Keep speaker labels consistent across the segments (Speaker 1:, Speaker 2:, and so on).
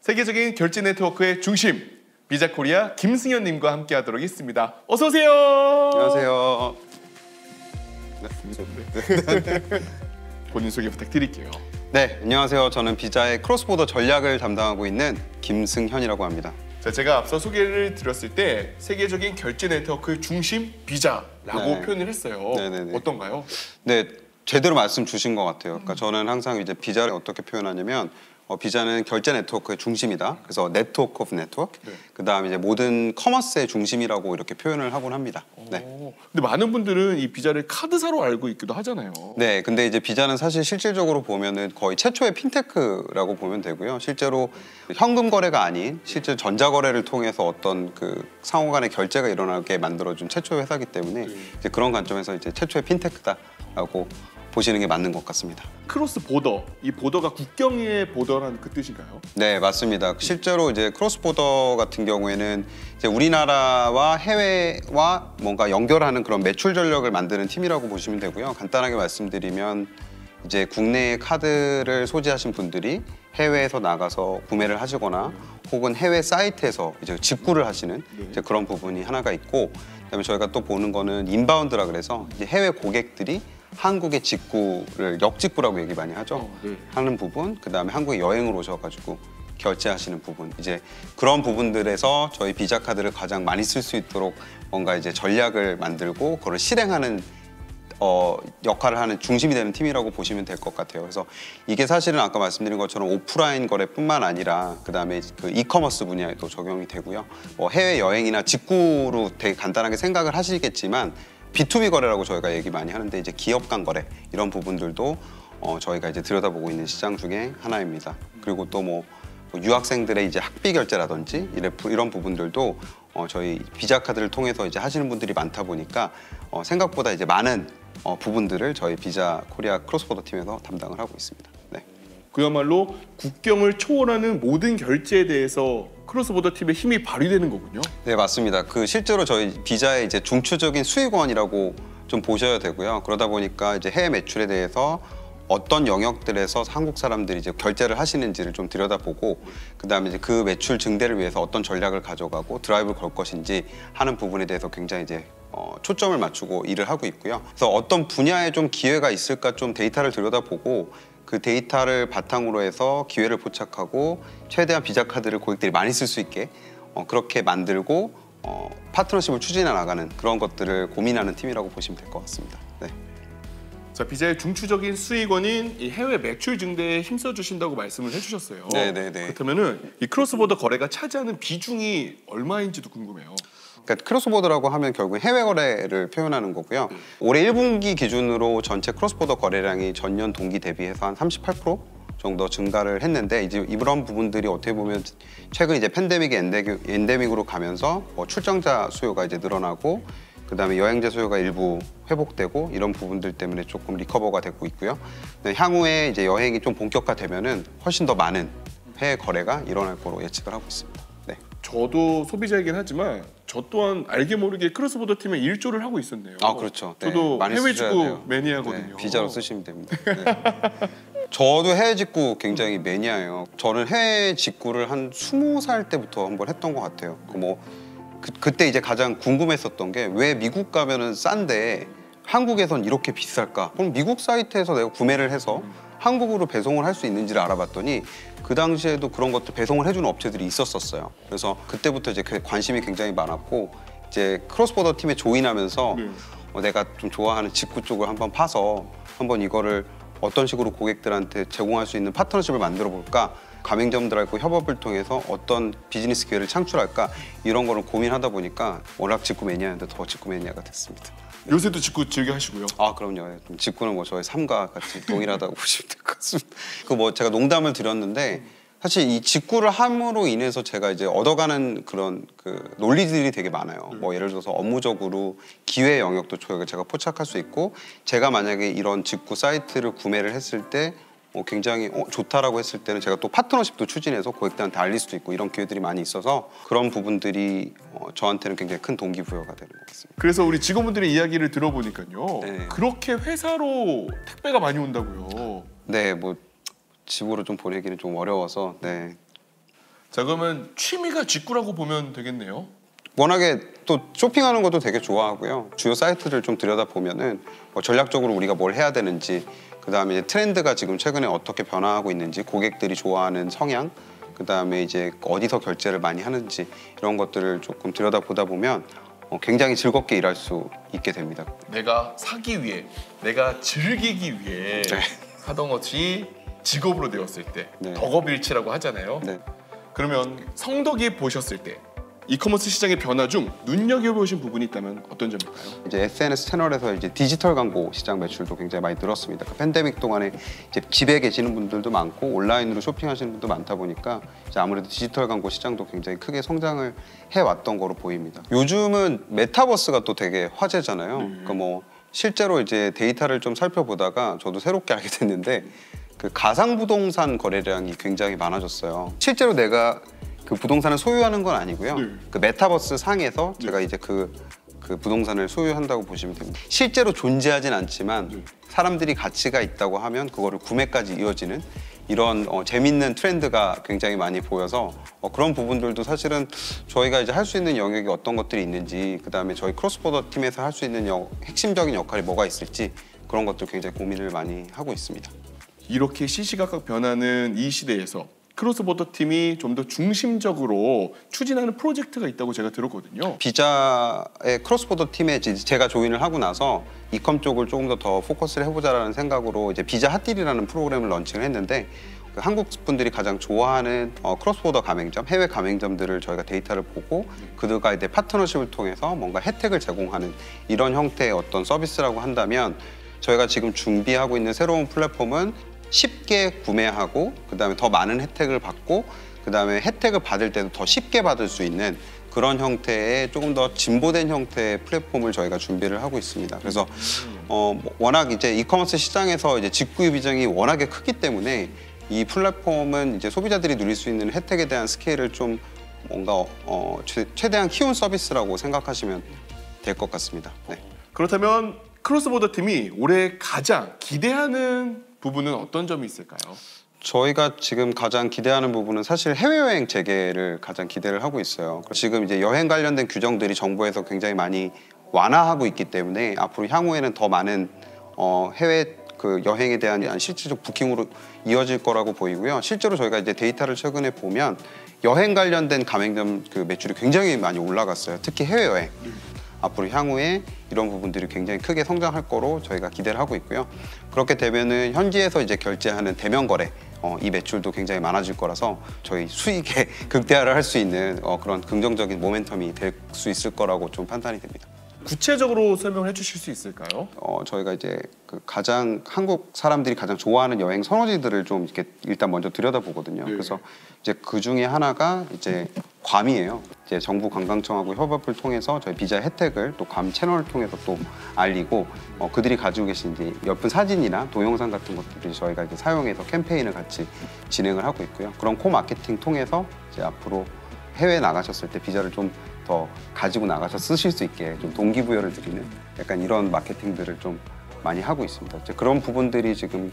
Speaker 1: 세계적인 결제 네트워크의 중심, 비자코리아 김승현님과 함께하도록 하겠습니다. 어서 오세요.
Speaker 2: 안녕하세요.
Speaker 1: 본인 소개 부탁드릴게요.
Speaker 2: 네, 안녕하세요. 저는 비자의 크로스보더 전략을 담당하고 있는 김승현이라고 합니다.
Speaker 1: 자, 제가 앞서 소개를 드렸을 때 세계적인 결제 네트워크의 중심 비자라고 표현을 했어요.
Speaker 2: 네네네.
Speaker 1: 어떤가요?
Speaker 2: 네, 제대로 말씀 주신 것 같아요. 그러니까 저는 항상 이제 비자를 어떻게 표현하냐면 비자는 결제 네트워크의 중심이다. 그래서 네트워크 오브 네트워크. 그다음에 이제 모든 커머스의 중심이라고 이렇게 표현을 하곤 합니다. 네.
Speaker 1: 근데 많은 분들은 이 비자를 카드사로 알고 있기도 하잖아요.
Speaker 2: 네, 근데 이제 비자는 사실 실질적으로 보면은 거의 최초의 핀테크라고 보면 되고요. 실제로 현금 거래가 아닌 실제 전자 거래를 통해서 어떤 그 상호 간의 결제가 일어나게 만들어준 최초의 회사이기 때문에 이제 그런 관점에서 이제 최초의 핀테크다라고 보시는 게 맞는 것 같습니다.
Speaker 1: 크로스 보더, 이 보더가 국경의 보더라는 그 뜻인가요?
Speaker 2: 네, 맞습니다. 실제로 이제 크로스 보더 같은 경우에는 이제 우리나라와 해외와 뭔가 연결하는 그런 매출 전력을 만드는 팀이라고 보시면 되고요. 간단하게 말씀드리면 이제 국내에 카드를 소지하신 분들이 해외에서 나가서 구매를 하시거나 혹은 해외 사이트에서 이제 직구를 하시는 이제 그런 부분이 하나가 있고, 그다음에 저희가 또 보는 거는 인바운드라 그래서 이제 해외 고객들이 한국의 직구를 역직구라고 얘기 많이 하죠. 하는 부분, 그다음에 한국에 여행을 오셔가지고 결제하시는 부분, 이제 그런 부분들에서 저희 비자 카드를 가장 많이 쓸 수 있도록 뭔가 이제 전략을 만들고 그걸 실행하는 역할을 하는 중심이 되는 팀이라고 보시면 될 것 같아요. 그래서 이게 사실은 아까 말씀드린 것처럼 오프라인 거래뿐만 아니라 그다음에 그 이커머스 분야에도 적용이 되고요. 해외 여행이나 직구로 되게 간단하게 생각을 하시겠지만 B2B 거래라고 저희가 얘기 많이 하는데 이제 기업 간 거래 이런 부분들도 저희가 이제 들여다보고 있는 시장 중에 하나입니다. 그리고 또 뭐 유학생들의 이제 학비 결제라든지 이런 부분들도 저희 비자 카드를 통해서 이제 하시는 분들이 많다 보니까 생각보다 이제 많은 부분들을 저희 비자 코리아 크로스보더 팀에서 담당을 하고 있습니다. 네.
Speaker 1: 그야말로 국경을 초월하는 모든 결제에 대해서 크로스보더 팀의 힘이 발휘되는 거군요.
Speaker 2: 네, 맞습니다. 그 실제로 저희 비자의 이제 중추적인 수익원이라고 좀 보셔야 되고요. 그러다 보니까 이제 해외 매출에 대해서 어떤 영역들에서 한국 사람들이 이제 결제를 하시는지를 좀 들여다보고 그다음에 이제 그 매출 증대를 위해서 어떤 전략을 가져가고 드라이브를 걸 것인지 하는 부분에 대해서 굉장히 이제 초점을 맞추고 일을 하고 있고요. 그래서 어떤 분야에 좀 기회가 있을까 좀 데이터를 들여다보고 그 데이터를 바탕으로 해서 기회를 포착하고 최대한 비자 카드를 고객들이 많이 쓸 수 있게 그렇게 만들고 파트너십을 추진해 나가는 그런 것들을 고민하는 팀이라고 보시면 될 것 같습니다. 네.
Speaker 1: 자, 비자의 중추적인 수익원인 이 해외 매출 증대에 힘써 주신다고 말씀을 해주셨어요.
Speaker 2: 네네네.
Speaker 1: 그렇다면은 이 크로스보더 거래가 차지하는 비중이 얼마인지도 궁금해요.
Speaker 2: 그러니까 크로스보더라고 하면 결국 해외 거래를 표현하는 거고요. 올해 1분기 기준으로 전체 크로스보더 거래량이 전년 동기 대비해서 한 38% 정도 증가를 했는데 이제 이런 부분들이 어떻게 보면 최근 이제 팬데믹이 엔데믹으로 가면서 출장자 수요가 이제 늘어나고 그다음에 여행자 수요가 일부 회복되고 이런 부분들 때문에 조금 리커버가 되고 있고요. 향후에 이제 여행이 좀 본격화되면은 훨씬 더 많은 해외 거래가 일어날 거로 예측을 하고 있습니다. 네.
Speaker 1: 저도 소비자이긴 하지만 저 또한 알게 모르게 크로스보더 팀에 일조를 하고 있었네요.
Speaker 2: 아, 그렇죠. 네.
Speaker 1: 저도
Speaker 2: 많이
Speaker 1: 해외
Speaker 2: 쓰셔야
Speaker 1: 직구
Speaker 2: 돼요.
Speaker 1: 매니아거든요.
Speaker 2: 네, 비자로 쓰시면 됩니다. 네. 저도 해외 직구 굉장히 매니아예요. 저는 해외 직구를 한 20살 때부터 한번 했던 것 같아요. 그때 이제 가장 궁금했었던 게 왜 미국 가면은 싼데 한국에선 이렇게 비쌀까? 그럼 미국 사이트에서 내가 구매를 해서 한국으로 배송을 할 수 있는지를 알아봤더니 그 당시에도 그런 것들 배송을 해주는 업체들이 있었어요. 그래서 그때부터 이제 관심이 굉장히 많았고 이제 크로스보더 팀에 조인하면서 내가 좀 좋아하는 직구 쪽을 한번 파서 한번 이거를 어떤 식으로 고객들한테 제공할 수 있는 파트너십을 만들어 볼까? 가맹점들하고 협업을 통해서 어떤 비즈니스 기회를 창출할까? 이런 거를 고민하다 보니까 워낙 직구 매니아인데 더 직구 매니아가 됐습니다.
Speaker 1: 요새도 직구 즐겨 하시고요?
Speaker 2: 아, 그럼요. 직구는 뭐 저의 삶과 같이 동일하다고 보시면 될 것 같습니다. 제가 농담을 드렸는데 사실 이 직구를 함으로 인해서 제가 이제 얻어가는 그런 논리들이 되게 많아요. 예를 들어서 업무적으로 기회 영역도 제가 포착할 수 있고 제가 만약에 이런 직구 사이트를 구매를 했을 때 굉장히 좋다라고 했을 때는 제가 또 파트너십도 추진해서 고객들한테 알릴 수도 있고 이런 기회들이 많이 있어서 그런 부분들이 저한테는 굉장히 큰 동기부여가 되는 것 같습니다.
Speaker 1: 그래서 우리 직원분들의 이야기를 들어보니까요.
Speaker 2: 네.
Speaker 1: 그렇게 회사로 택배가 많이 온다고요.
Speaker 2: 네, 집으로 좀 보내기는 좀 어려워서. 네.
Speaker 1: 자, 그러면 취미가 직구라고 보면 되겠네요.
Speaker 2: 워낙에 또 쇼핑하는 것도 되게 좋아하고요. 주요 사이트를 좀 들여다보면은 뭐 전략적으로 우리가 뭘 해야 되는지, 그다음에 이제 트렌드가 지금 최근에 어떻게 변화하고 있는지, 고객들이 좋아하는 성향, 그다음에 이제 어디서 결제를 많이 하는지 이런 것들을 조금 들여다보다 보면 굉장히 즐겁게 일할 수 있게 됩니다.
Speaker 1: 내가 사기 위해, 내가 즐기기 위해
Speaker 2: 네.
Speaker 1: 하던 것이 직업으로 되었을 때
Speaker 2: 네.
Speaker 1: 덕업일치라고 하잖아요.
Speaker 2: 네.
Speaker 1: 그러면 성덕이 보셨을 때 이커머스 시장의 변화 중 눈여겨보신 부분이 있다면 어떤 점일까요?
Speaker 2: 이제 SNS 채널에서 이제 디지털 광고 시장 매출도 굉장히 많이 늘었습니다. 그 팬데믹 동안에 이제 집에 계시는 분들도 많고 온라인으로 쇼핑하시는 분도 많다 보니까 이제 아무래도 디지털 광고 시장도 굉장히 크게 성장을 해왔던 거로 보입니다. 요즘은 메타버스가 또 되게 화제잖아요. 그러니까 뭐 실제로 이제 데이터를 좀 살펴보다가 저도 새롭게 알게 됐는데 그 가상 부동산 거래량이 굉장히 많아졌어요. 실제로 내가 그 부동산을 소유하는 건 아니고요.
Speaker 1: 네.
Speaker 2: 그 메타버스 상에서 제가 이제 그 부동산을 소유한다고 보시면 됩니다. 실제로 존재하진 않지만 사람들이 가치가 있다고 하면 그거를 구매까지 이어지는 이런 재밌는 트렌드가 굉장히 많이 보여서 그런 부분들도 사실은 저희가 이제 할 수 있는 영역이 어떤 것들이 있는지, 그다음에 저희 크로스보더 팀에서 할 수 있는 핵심적인 역할이 뭐가 있을지 그런 것들 굉장히 고민을 많이 하고 있습니다.
Speaker 1: 이렇게 시시각각 변하는 이 시대에서 크로스보더 팀이 좀 더 중심적으로 추진하는 프로젝트가 있다고 제가 들었거든요.
Speaker 2: 비자의 크로스보더 팀에 제가 조인을 하고 나서 이컴 쪽을 조금 더 포커스를 해보자라는 생각으로 이제 비자 핫딜이라는 프로그램을 런칭을 했는데, 그 한국 분들이 가장 좋아하는 크로스보더 가맹점, 해외 가맹점들을 저희가 데이터를 보고 그들과 이제 파트너십을 통해서 뭔가 혜택을 제공하는 이런 형태의 어떤 서비스라고 한다면, 저희가 지금 준비하고 있는 새로운 플랫폼은 쉽게 구매하고 그다음에 더 많은 혜택을 받고 그다음에 혜택을 받을 때도 더 쉽게 받을 수 있는 그런 형태의 조금 더 진보된 형태의 플랫폼을 저희가 준비를 하고 있습니다. 그래서 워낙 이제 이커머스 시장에서 이제 직구 비중이 워낙에 크기 때문에 이 플랫폼은 이제 소비자들이 누릴 수 있는 혜택에 대한 스케일을 좀 뭔가 최대한 키운 서비스라고 생각하시면 될 것 같습니다. 네.
Speaker 1: 그렇다면 크로스보더 팀이 올해 가장 기대하는 부분은 어떤 점이 있을까요?
Speaker 2: 저희가 지금 가장 기대하는 부분은 사실 해외여행 재개를 가장 기대를 하고 있어요. 지금 이제 여행 관련된 규정들이 정부에서 굉장히 많이 완화하고 있기 때문에 앞으로 향후에는 더 많은 해외 그 여행에 대한 실질적 부킹으로 이어질 거라고 보이고요. 실제로 저희가 이제 데이터를 최근에 보면 여행 관련된 가맹점 그 매출이 굉장히 많이 올라갔어요. 특히 해외여행. 앞으로 향후에 이런 부분들이 굉장히 크게 성장할 거로 저희가 기대를 하고 있고요. 그렇게 되면은 현지에서 이제 결제하는 대면 거래 이 매출도 굉장히 많아질 거라서 저희 수익에 극대화를 할 수 있는 그런 긍정적인 모멘텀이 될 수 있을 거라고 좀 판단이 됩니다.
Speaker 1: 구체적으로 설명을 해주실 수 있을까요?
Speaker 2: 저희가 이제 그 가장 한국 사람들이 가장 좋아하는 여행 선호지들을 좀 이렇게 일단 먼저 들여다보거든요.
Speaker 1: 네.
Speaker 2: 그래서 이제 그 중에 하나가 이제 괌이에요. 이제 정부 관광청하고 협업을 통해서 저희 비자 혜택을 또 괌 채널을 통해서 또 알리고 그들이 가지고 계신 이제 예쁜 사진이나 동영상 같은 것들을 저희가 이제 사용해서 캠페인을 같이 진행을 하고 있고요. 그런 코 마케팅 통해서 이제 앞으로 해외 나가셨을 때 비자를 좀 더 가지고 나가서 쓰실 수 있게 좀 동기부여를 드리는 약간 이런 마케팅들을 좀 많이 하고 있습니다. 이제 그런 부분들이 지금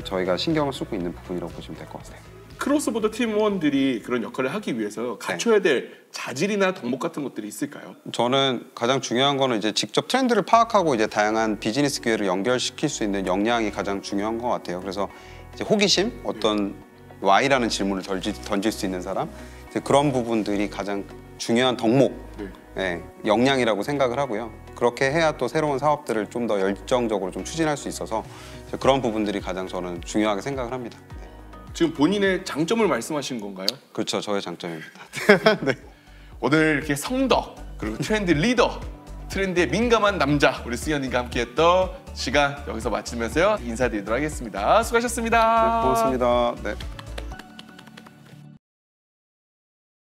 Speaker 2: 저희가 신경을 쓰고 있는 부분이라고 보시면 될 것 같아요.
Speaker 1: 크로스보더 팀원들이 그런 역할을 하기 위해서 갖춰야 될 자질이나 덕목 같은 것들이 있을까요?
Speaker 2: 저는 가장 중요한 거는 이제 직접 트렌드를 파악하고 이제 다양한 비즈니스 기회를 연결시킬 수 있는 역량이 가장 중요한 것 같아요. 그래서 이제 호기심, 어떤 Y라는 질문을 던질 수 있는 사람, 이제 그런 부분들이 가장 중요한 덕목, 역량이라고 생각을 하고요. 그렇게 해야 또 새로운 사업들을 좀 더 열정적으로 좀 추진할 수 있어서 그런 부분들이 가장 저는 중요하게 생각을 합니다. 네.
Speaker 1: 지금 본인의 장점을 말씀하신 건가요?
Speaker 2: 그렇죠, 저의 장점입니다.
Speaker 1: 네. 오늘 이렇게 성덕 그리고 트렌드 리더, 트렌드에 민감한 남자 우리 승현님과 함께했던 시간 여기서 마치면서요 인사드리도록 하겠습니다. 수고하셨습니다.
Speaker 2: 네, 고맙습니다. 네.